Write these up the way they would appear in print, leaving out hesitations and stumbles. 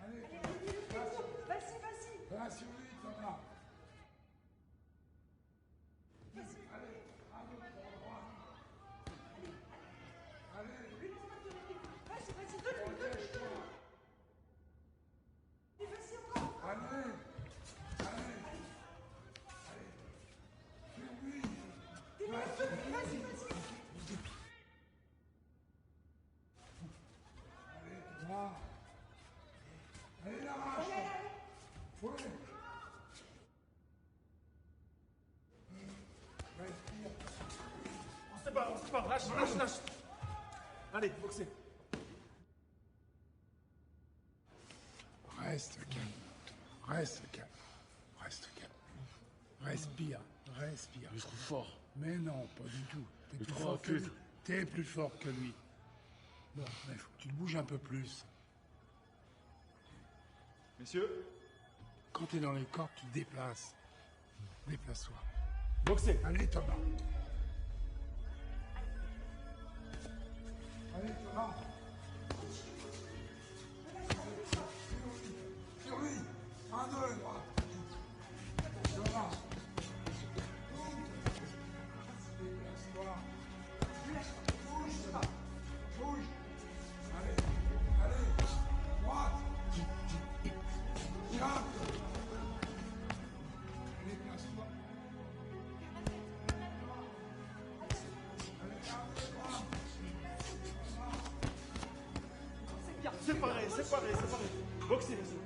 Allez, Vas-y. là sur lui, Thomas. Allez, à gauche, à droite. Allez. Vas-y, donne-lui. Et vas-y encore. Allez. Sur lui. Vas-y. Allez, Thomas. Allez, l'arrache. Oui. Respire. On se bat, lâche. Allez, boxez. Reste calme. Respire. Il est trop fort. Mais non, pas du tout. T'es Il est plus trop fort que rapide. lui. T'es plus fort que lui. Bon, mais faut que tu te bouges un peu plus. Messieurs, Quand t'es dans les cordes, tu te déplaces. Déplace-toi. boxez. Allez, Thomas. Allez, Thomas. Sur lui. Un, deux, droite. Thomas. Déplace-toi. Bouge. Allez. Droite. Tiens. Déplace-toi. Séparez. Boxez, messieurs.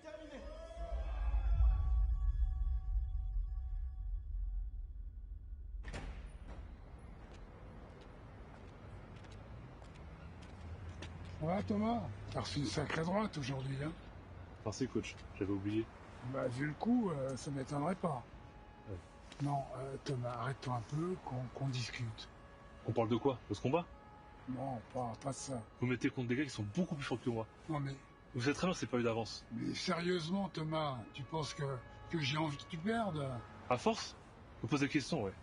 Terminé. Ça va, Thomas? T'as reçu une sacrée droite aujourd'hui, hein? Merci, coach. J'avais oublié. Bah, vu le coup, ça m'étonnerait pas. Ouais. Non, Thomas, arrête-toi un peu, qu'on discute. On parle de quoi? De ce combat? Non, pas ça. Vous mettez contre des gars qui sont beaucoup plus forts que moi. Non, mais Vous savez très bien que c'est pas eu d'avance. sérieusement, Thomas, tu penses que j'ai envie que tu perdes? À force? Vous posez des questions, ouais.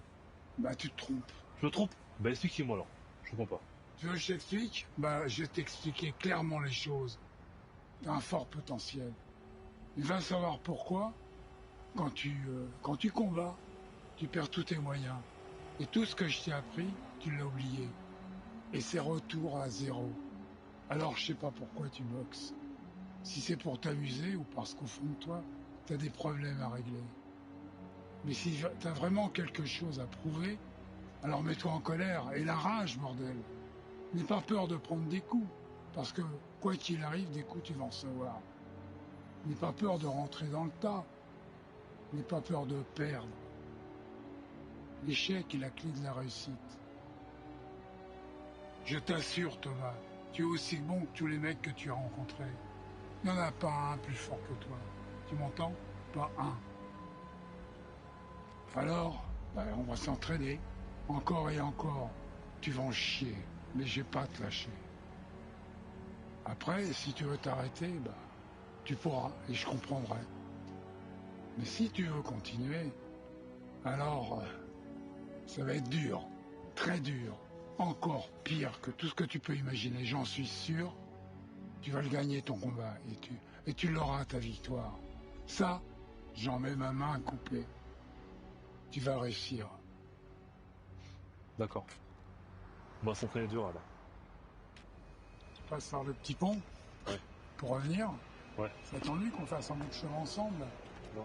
Bah, tu te trompes. Je me trompe? Bah expliquez-moi alors. Je comprends pas. Tu veux que je t'explique? Bah, je vais t'expliquer clairement les choses. T'as un fort potentiel. Il va savoir pourquoi, quand tu combats, tu perds tous tes moyens. Et tout ce que je t'ai appris, tu l'as oublié. Et c'est retour à zéro. Alors je sais pas pourquoi tu boxes. Si c'est pour t'amuser ou parce qu'au fond de toi, t'as des problèmes à régler. Mais si t'as vraiment quelque chose à prouver, alors mets-toi en colère et la rage, bordel. N'aie pas peur de prendre des coups, parce que quoi qu'il arrive, des coups tu vas en recevoir. N'aie pas peur de rentrer dans le tas. N'aie pas peur de perdre. L'échec est la clé de la réussite. Je t'assure, Thomas, tu es aussi bon que tous les mecs que tu as rencontrés. Il n'y en a pas un plus fort que toi. Tu m'entends? Pas un. Alors, on va s'entraîner. Encore et encore. Tu vas en chier, mais je vais pas te lâcher. Après, si tu veux t'arrêter, tu pourras, et je comprendrai. Mais si tu veux continuer, alors, ça va être dur, très dur, encore pire que tout ce que tu peux imaginer, j'en suis sûr. Tu vas le gagner ton combat, et tu l'auras ta victoire. Ça, j'en mets ma main coupée. Tu vas réussir. D'accord. On va s'entraîner dur alors. Tu passes par le petit pont Ouais. pour revenir. Ouais. Ça t'ennuie qu'on fasse un bout de chemin ensemble? Non.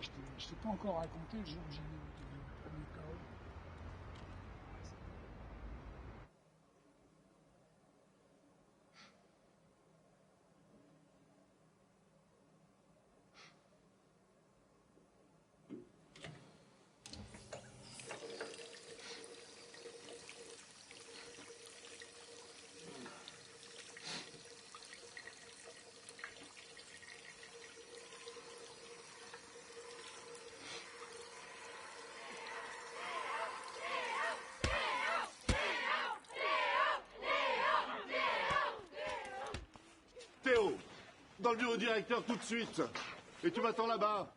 Je t'ai pas encore raconté le jour où j'ai eu le premier KO. dans le bureau directeur tout de suite. Et tu m'attends là-bas.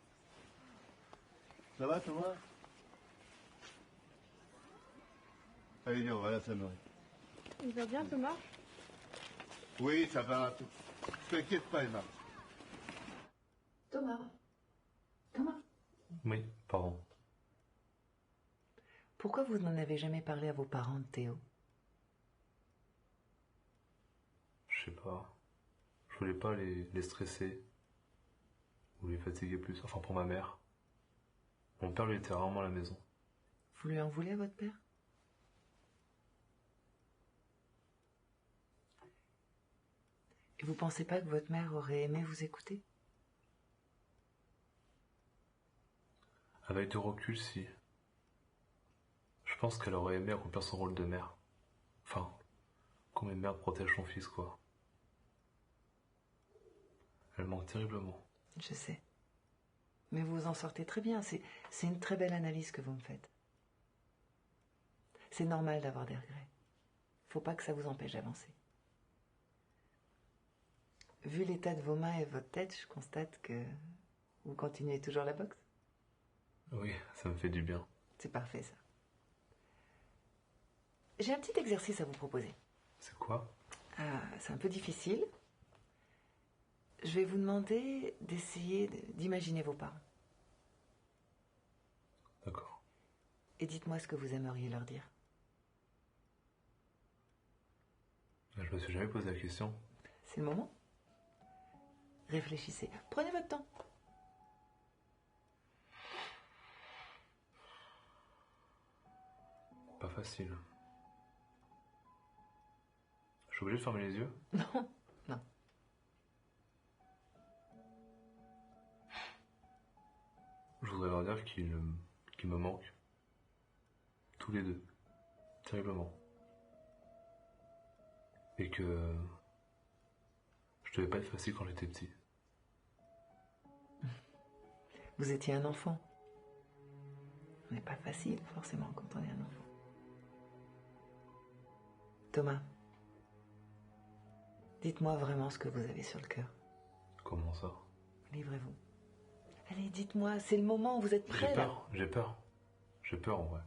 Ça va, Thomas? Allez, viens, on va la Samerie. Il va bien, Thomas? Oui, ça va. T'inquiète pas, Emma. Thomas. Thomas. Oui, pardon. Pourquoi vous n'en avez jamais parlé à vos parents de Théo? Je sais pas. Je voulais pas les stresser. Ou les fatiguer plus. Enfin, pour ma mère. Mon père, lui, était rarement à la maison. Vous lui en voulez à votre père? Et vous pensez pas que votre mère aurait aimé vous écouter? Avec du recul, si. Je pense qu'elle aurait aimé accomplir son rôle de mère. Enfin, comme une mère protège son fils, quoi. Elle manque terriblement. Je sais. Mais vous vous en sortez très bien. C'est une très belle analyse que vous me faites. C'est normal d'avoir des regrets. Faut pas que ça vous empêche d'avancer. Vu l'état de vos mains et votre tête, je constate que vous continuez toujours la boxe. Oui, ça me fait du bien. C'est parfait, ça. J'ai un petit exercice à vous proposer. C'est quoi? C'est un peu difficile. Je vais vous demander d'essayer d'imaginer vos parents. D'accord. Et dites-moi ce que vous aimeriez leur dire. Je me suis jamais posé la question. C'est le moment. Réfléchissez. Prenez votre temps. Pas facile. Je suis obligé de fermer les yeux? Non, non. Je voudrais leur dire qu'ils me manquent. Tous les deux. Terriblement. Et que je devais pas être facile quand j'étais petit. Vous étiez un enfant. Ce n'est pas facile, forcément, quand on est un enfant. Thomas, dites-moi vraiment ce que vous avez sur le cœur. Comment ça? Livrez-vous. Allez, dites-moi, c'est le moment, vous êtes prêts J'ai là? peur, j'ai peur. J'ai peur en vrai.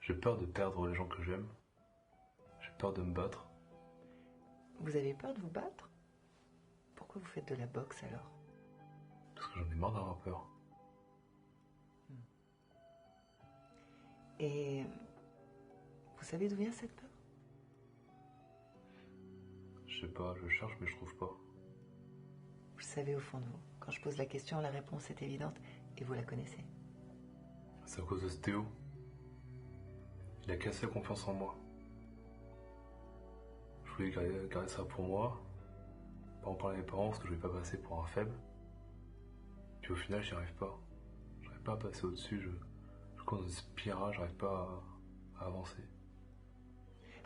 J'ai peur de perdre les gens que j'aime. J'ai peur de me battre. Vous avez peur de vous battre? Pourquoi vous faites de la boxe alors? Parce que j'en ai marre d'avoir peur. Et vous savez d'où vient cette peur? Je sais pas, je cherche mais je trouve pas. Vous le savez au fond de vous. Quand je pose la question, la réponse est évidente et vous la connaissez. C'est à cause de ce Théo. Il a cassé la confiance en moi. Je voulais garder ça pour moi, pas en parler à mes parents parce que je voulais pas passer pour un faible. Puis au final, j'y arrive pas. J'arrive pas à passer au-dessus, je cours dans une spirale, j'arrive pas à avancer.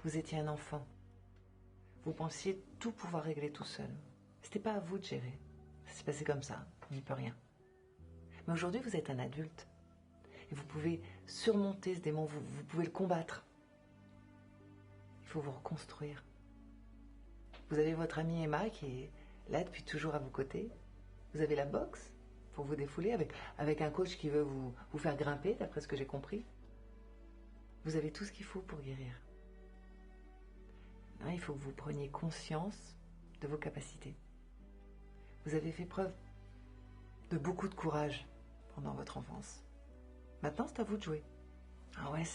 Vous étiez un enfant. Vous pensiez tout pouvoir régler tout seul. C'était pas à vous de gérer. Ça s'est passé comme ça, on n'y peut rien. Mais aujourd'hui, vous êtes un adulte. Et vous pouvez surmonter ce démon, vous pouvez le combattre. Il faut vous reconstruire. Vous avez votre amie Emma qui est là depuis toujours à vos côtés. Vous avez la boxe pour vous défouler avec un coach qui veut vous faire grimper, d'après ce que j'ai compris. Vous avez tout ce qu'il faut pour guérir. Non, il faut que vous preniez conscience de vos capacités. Vous avez fait preuve de beaucoup de courage pendant votre enfance. Maintenant, c'est à vous de jouer. Ah ouais,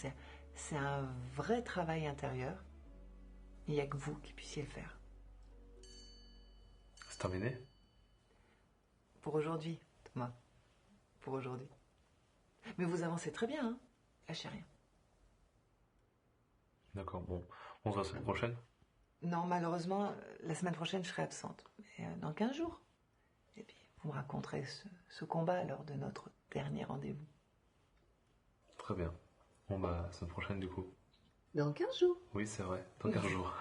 c'est un vrai travail intérieur. Il n'y a que vous qui puissiez le faire. C'est terminé? Pour aujourd'hui, Thomas. Pour aujourd'hui. Mais vous avancez très bien, hein? Lâchez rien. D'accord, bon. On se voit la semaine prochaine? Non, malheureusement, la semaine prochaine, je serai absente. Mais dans 15 jours. Et puis, vous me raconterez ce combat lors de notre dernier rendez-vous. Très bien. Bon bah, la semaine prochaine du coup. Dans 15 jours. Oui, c'est vrai, dans 15 jours.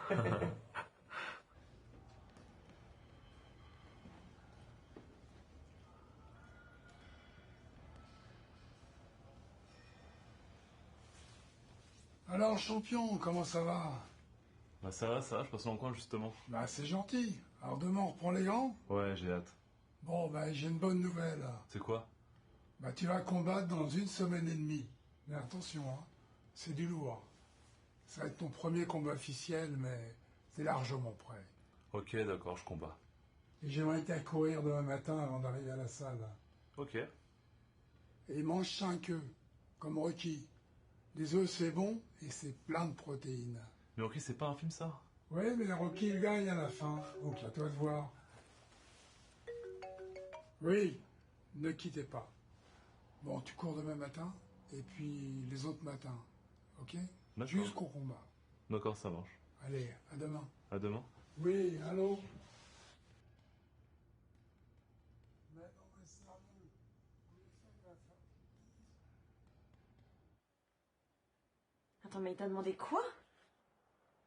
Alors, champion, comment ça va? Bah ça va, je passe dans le coin justement. Bah c'est gentil. Alors demain on reprend les gants? Ouais, j'ai hâte. Bon bah j'ai une bonne nouvelle. C'est quoi? Bah tu vas combattre dans 1 semaine et demie. Mais attention, hein, c'est du lourd. Ça va être ton premier combat officiel, mais c'est largement prêt. Ok, d'accord, je combats. Et j'aimerais t'aller courir demain matin avant d'arriver à la salle. Ok. Et mange 5 œufs, comme Rocky. Les œufs c'est bon et c'est plein de protéines. Mais ok, c'est pas un film ça? Ouais, mais Rocky il gagne à la fin. Donc à toi de voir. Oui, ne quittez pas. Bon, tu cours demain matin, et puis les autres matins. Ok? D'accord. Jusqu'au combat. D'accord, ça marche. Allez, à demain. À demain. Oui, allô? Mais non, mais sérieux. Attends, mais il t'a demandé quoi?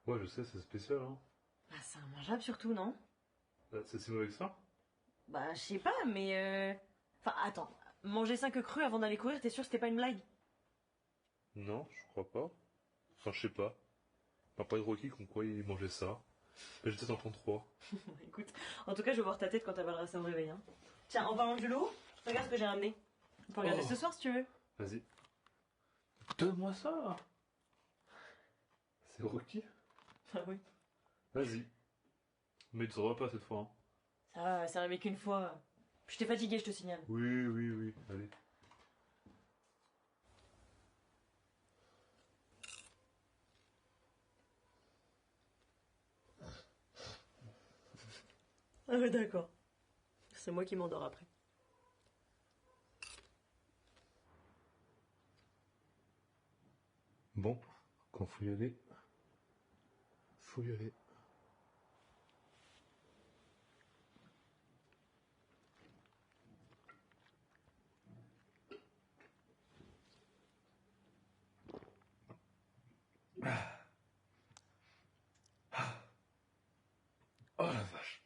Ouais, je sais, c'est spécial, hein. Bah, c'est immangeable surtout, non? C'est si mauvais que ça? Bah, je sais pas, mais Enfin, attends. Manger 5 œufs crus avant d'aller courir, t'es sûr que c'était pas une blague? Non, je crois pas. Enfin, je sais pas. On m'a pas de Rocky qu'on croyait manger ça. Mais j'étais en 33. Écoute, en tout cas, je vais voir ta tête quand t'avaleras ça au réveil, hein. Tiens, en parlant du lot, regarde ce que j'ai ramené. On peut regarder ce soir si tu veux. Vas-y. Donne-moi ça. C'est Rocky? Ah oui. Vas-y. Mais tu sauras pas cette fois, hein. Ça va, c'est arrivé qu'une fois. Je t'ai fatigué, je te signale. Oui. Allez. Ah ouais, d'accord. C'est moi qui m'endors après. Bon, quand faut y aller, faut y aller. Oh la vache.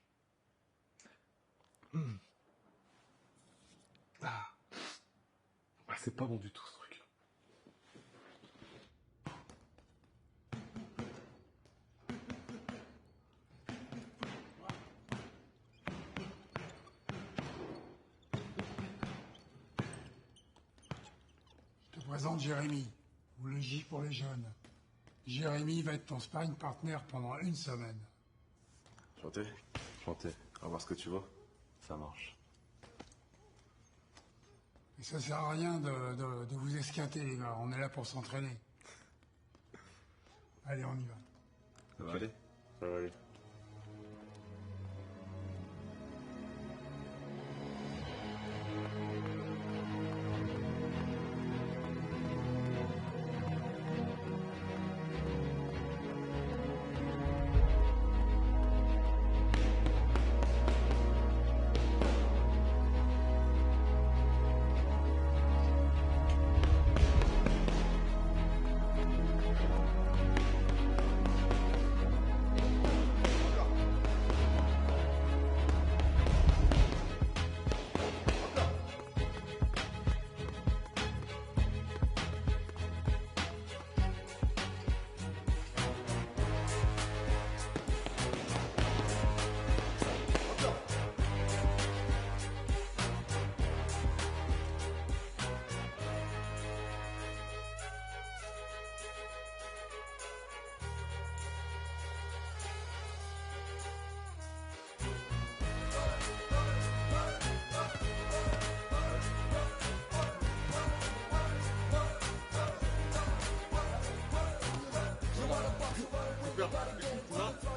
Ah, c'est pas bon du tout ce truc. Je te présente Jérémy, ou le J pour les jeunes. Jérémy va être ton sparring partner pendant 1 semaine. Chanter. On va voir ce que tu vois. Ça marche. Et ça sert à rien de vous esquinter, les gars. On est là pour s'entraîner. Allez, on y va. Ça va aller? Ça va aller.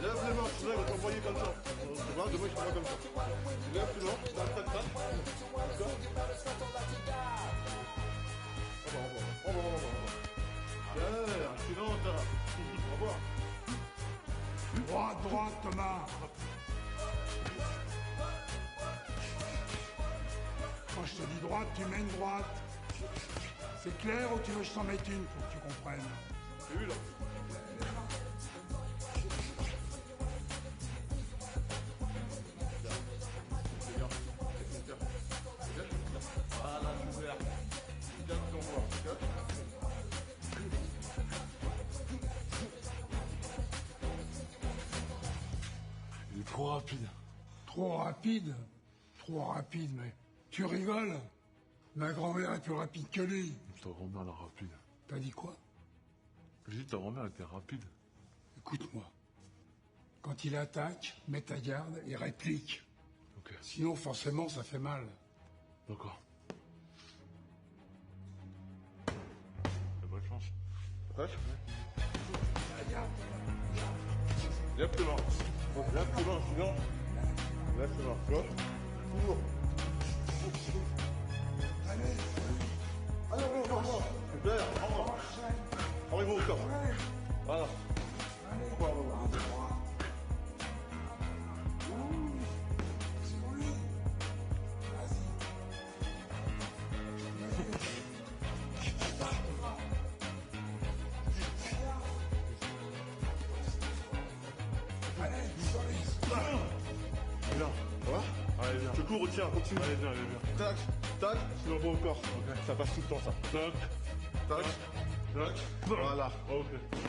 Lève les mains, tu vas t'envoyer comme ça. Tu vois, demain je t'envoie comme ça. Tu lèves plus loin, tu dans le tac-tac. D'accord? Au revoir. Bien, silence là. Au revoir. Droite, Thomas. Quand je te dis droite, tu mets une droite. C'est clair ou tu veux que je t'en mette une pour que tu comprennes? J'ai vu là. Trop rapide. Trop rapide? Trop rapide, mais tu rigoles? Ma grand-mère est plus rapide que lui. Ta grand-mère, elle est rapide. T'as dit quoi? J'ai dit ta grand-mère était rapide. Écoute-moi. Quand il attaque, mets ta garde et réplique. Ok. Sinon, forcément, ça fait mal. D'accord. Bonne chance. Prêt? Lève tes mains. Lève tes mains, sinon. Lève tes mains, tu vois? Toujours. Allez, non. Super, prends-moi. Prends-moi au corps. Voilà. Bien. Ça va? Allez, bien. Je cours, retiens, continue. Allez, bien. Tac, tac, sinon bon au corps. Ok. Ça passe tout le temps, ça. Tac, tac, tac. Voilà. Ok.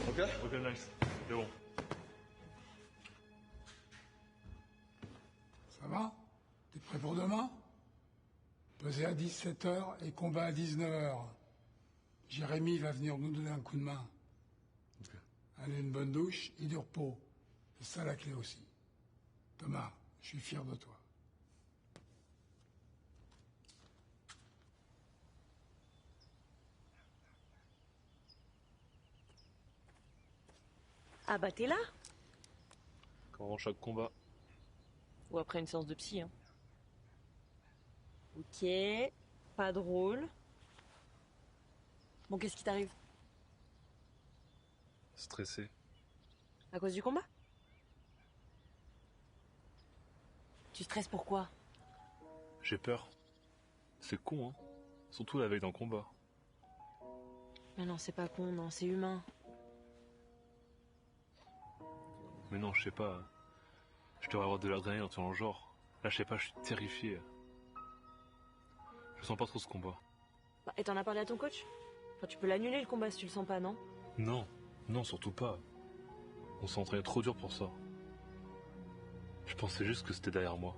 Ok? Ok, nice. C'est bon. Ça va? T'es prêt pour demain? Pesé à 17h et combat à 19h. Jérémy va venir nous donner un coup de main. Ok. Allez, une bonne douche et du repos. C'est ça la clé aussi. Thomas, je suis fier de toi. Ah bah t'es là? Quand avant chaque combat. Ou après une séance de psy, hein. Ok, pas drôle. Bon, qu'est-ce qui t'arrive? Stressé. À cause du combat? Tu stresses pourquoi? J'ai peur. C'est con, hein. Surtout la veille d'un combat. Mais non, c'est pas con, non, c'est humain. Mais non, je sais pas. Je devrais avoir de l'adrénaline dans le genre. Là, je sais pas, je suis terrifié. Je sens pas trop ce combat. Bah, et t'en as parlé à ton coach? Enfin, tu peux l'annuler le combat si tu le sens pas, non? Non, surtout pas. On s'est entraîné trop dur pour ça. Je pensais juste que c'était derrière moi.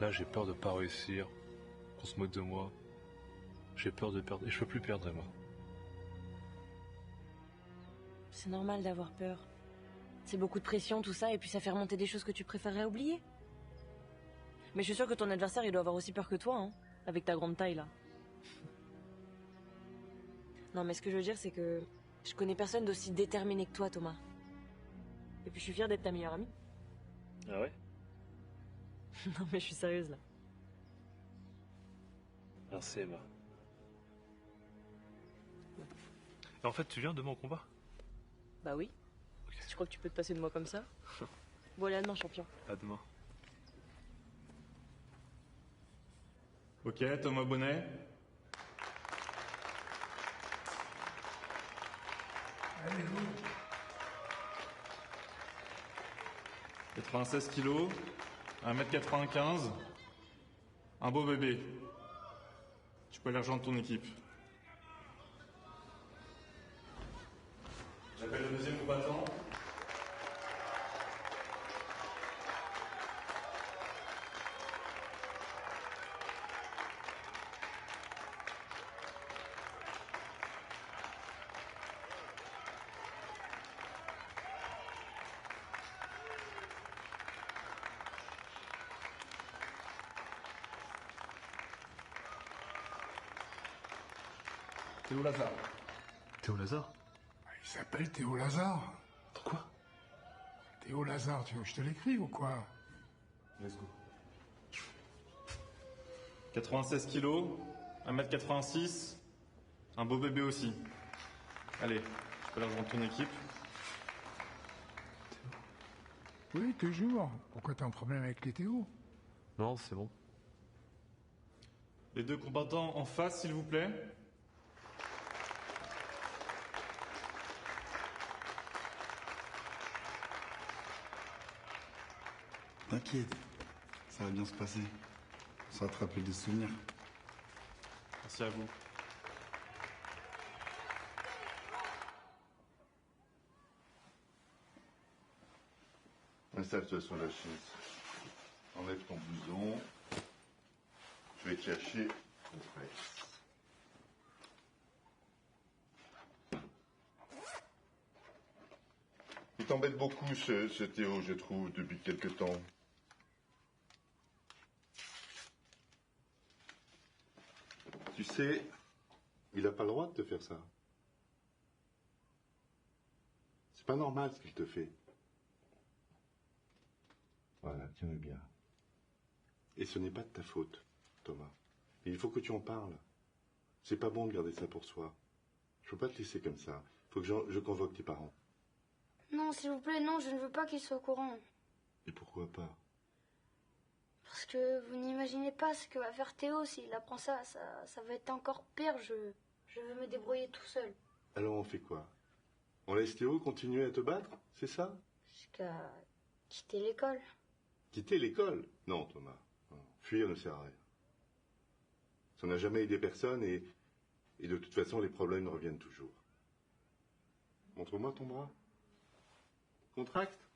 Là, j'ai peur de pas réussir, qu'on se moque de moi. J'ai peur de perdre, et je peux plus perdre, Emma. C'est normal d'avoir peur. C'est beaucoup de pression, tout ça, et puis ça fait remonter des choses que tu préférerais oublier. Mais je suis sûre que ton adversaire, il doit avoir aussi peur que toi, hein, avec ta grande taille, là. Non, mais ce que je veux dire, c'est que je connais personne d'aussi déterminé que toi, Thomas. Et puis je suis fière d'être ta meilleure amie. Ah ouais? Non, mais je suis sérieuse, là. Merci, Emma. Et en fait, tu viens demain au combat? Bah oui. Ok. Tu crois que tu peux te passer de moi comme ça? Bon, allez, à demain, champion. À demain. Ok, Thomas Bonnet. Allez, vous. 96 kilos, 1m95, un beau bébé. Tu peux aller rejoindre ton équipe. J'appelle le deuxième combattant. Théo Lazare. Théo Lazare? Il s'appelle Théo Lazare. Pourquoi? Théo Lazare, tu veux que je te l'écrive ou quoi? Let's go. 96 kilos, 1m86, un beau bébé aussi. Allez, tu peux aller rejoindre ton équipe. Oui, toujours. Pourquoi t'as un problème avec les Théo? Non, c'est bon. Les deux combattants en face, s'il vous plaît. T'inquiète, ça va bien se passer. Ça va te rappeler des souvenirs. Merci à vous. Installe-toi sur la chaise. Enlève ton blouson. Je vais te chercher une presse. Il t'embête beaucoup ce Théo, je trouve, depuis quelque temps. Tu sais, il n'a pas le droit de te faire ça. C'est pas normal ce qu'il te fait. Voilà, tiens-le bien. Et ce n'est pas de ta faute, Thomas. Mais il faut que tu en parles. C'est pas bon de garder ça pour soi. Je peux pas te laisser comme ça. Il faut que je convoque tes parents. Non, s'il vous plaît, non, je ne veux pas qu'il soit au courant. Et pourquoi pas? Parce que vous n'imaginez pas ce que va faire Théo s'il apprend ça. Ça va être encore pire. Je veux me débrouiller tout seul. Alors on fait quoi? On laisse Théo continuer à te battre? C'est ça? Jusqu'à quitter l'école. Quitter l'école? Non, Thomas. Non. Fuir ne sert à rien. Ça n'a jamais aidé personne et de toute façon, les problèmes reviennent toujours. Montre-moi ton bras. Contracte.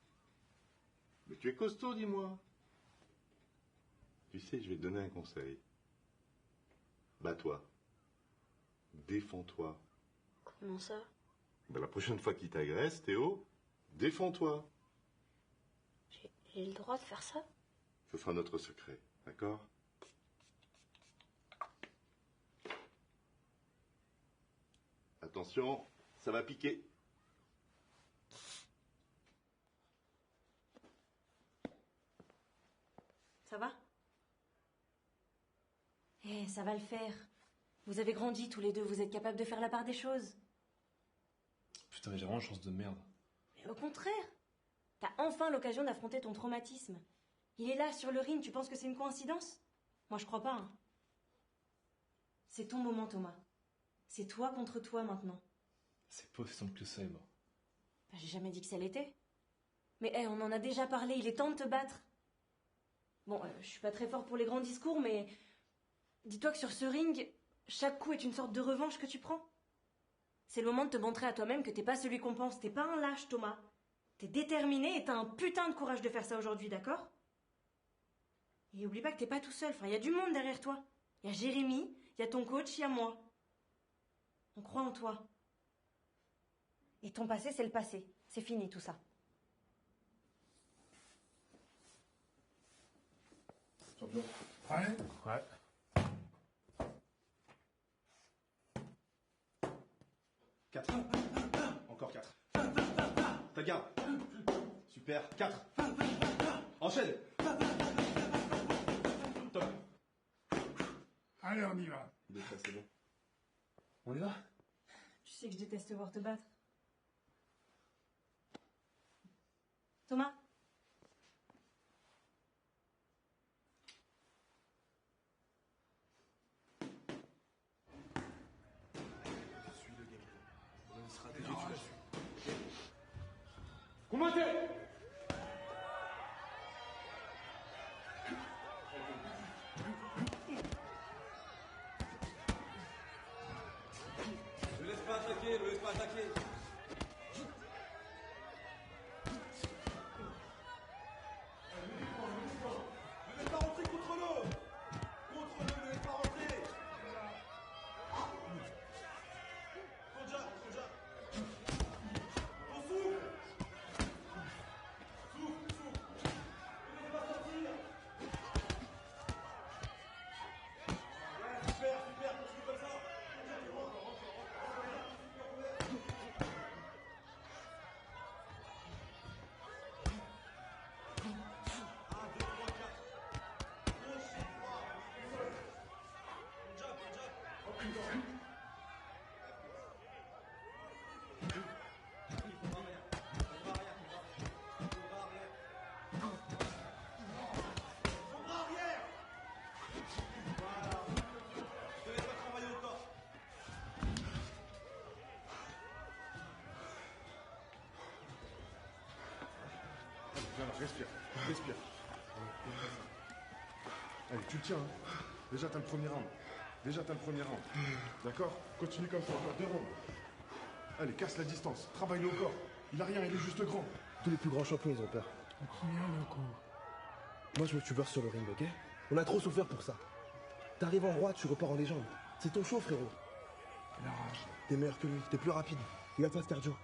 Mais tu es costaud, dis-moi. Tu sais, je vais te donner un conseil. Bats-toi. Défends-toi. Comment ça? Ben, la prochaine fois qu'il t'agresse, Théo, défends-toi. J'ai le droit de faire ça? Ce sera notre secret, d'accord? Attention, ça va piquer. Ça va? Eh, ça va le faire. Vous avez grandi tous les deux, vous êtes capables de faire la part des choses. Putain, mais j'ai vraiment une chance de merde. Mais au contraire, t'as enfin l'occasion d'affronter ton traumatisme. Il est là, sur le ring, tu penses que c'est une coïncidence? Moi, je crois pas, hein. C'est ton moment, Thomas. C'est toi contre toi, maintenant. C'est pas aussi simple que ça, Emma. Bah, j'ai jamais dit que ça l'était. Mais on en a déjà parlé, il est temps de te battre. Bon, je suis pas très fort pour les grands discours, mais... Dis-toi que sur ce ring, chaque coup est une sorte de revanche que tu prends. C'est le moment de te montrer à toi-même que t'es pas celui qu'on pense. T'es pas un lâche, Thomas. T'es déterminé et t'as un putain de courage de faire ça aujourd'hui, d'accord? Et oublie pas que t'es pas tout seul. Enfin, y a du monde derrière toi. Y a Jérémy, y a ton coach, y a moi. On croit en toi. Et ton passé, c'est le passé. C'est fini, tout ça. Ouais. Ouais. Quatre. Encore 4. Ta garde. Super. 4. Enchaîne. Top. Allez, on y va. Déjà, c'est bon. On y va? Tu sais que je déteste voir te battre. Thomas? Combattez. Ne laisse pas attaquer, ne laisse pas attaquer. Ne laisse pas rentrer contre l'eau. Contre l'eau, ne laisse pas rentrer. Konja. On souffle. Souffle. Ne laisse pas sortir. Ouais, super, continue comme ça. Respire. Allez, tu le tiens. Hein. Déjà, t'as le premier round. D'accord? Continue comme ça, encore 2 rounds. Allez, casse la distance. Travaille le corps. Il a rien, il est juste grand. Tous les plus grands champions, ils ont peur. Tiens le coup. Moi, je veux que tu beurres sur le ring, ok? On a trop souffert pour ça. T'arrives en roi, tu repars en légende. C'est ton show, frérot. La rage. T'es meilleur que lui, t'es plus rapide. Il a pas de cardio.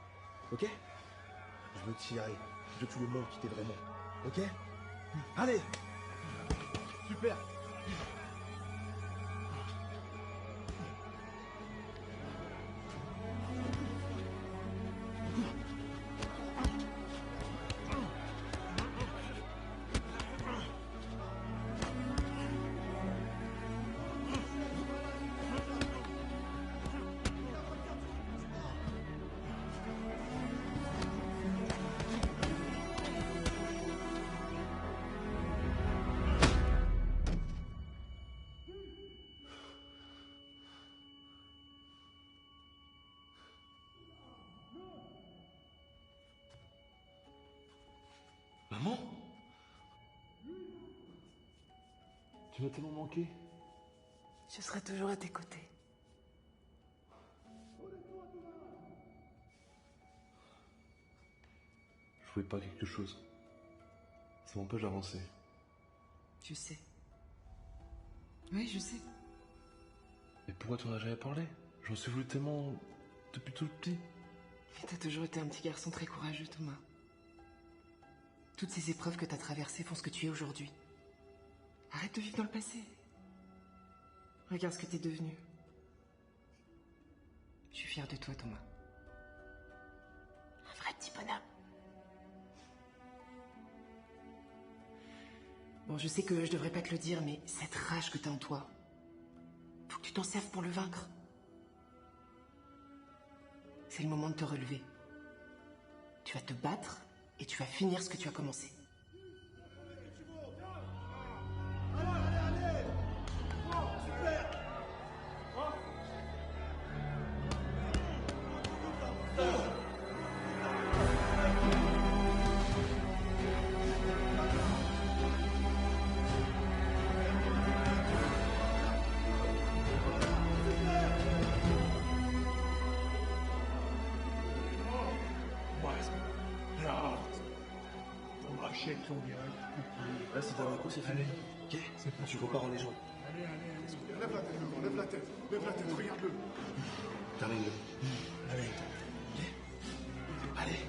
Ok? Je veux tirer. Je veux que tu le montres qui t'es vraiment. Ok? Allez! Super! Maman? Tu m'as tellement manqué. Je serai toujours à tes côtés. Je voulais pas quelque chose. Ça m'empêche d'avancer. Je sais. Oui, je sais. Mais pourquoi tu en as jamais parlé? J'en suis voulu tellement depuis tout petit. Mais t'as toujours été un petit garçon très courageux, Thomas. Toutes ces épreuves que t'as traversées font ce que tu es aujourd'hui. Arrête de vivre dans le passé. Regarde ce que t'es devenu. Je suis fière de toi, Thomas. Un vrai petit bonhomme. Bon, je sais que je devrais pas te le dire, mais cette rage que t'as en toi, faut que tu t'en serves pour le vaincre. C'est le moment de te relever. Tu vas te battre et tu vas finir ce que tu as commencé. Achète ton gars. Là, c'est un coup, c'est fini. Ok? Tu repars en légende. Allez, allez, allez. Lève la tête, Laurent, lève la tête. Lève la tête, regarde-le. Termine-le. Allez. Ok? Allez.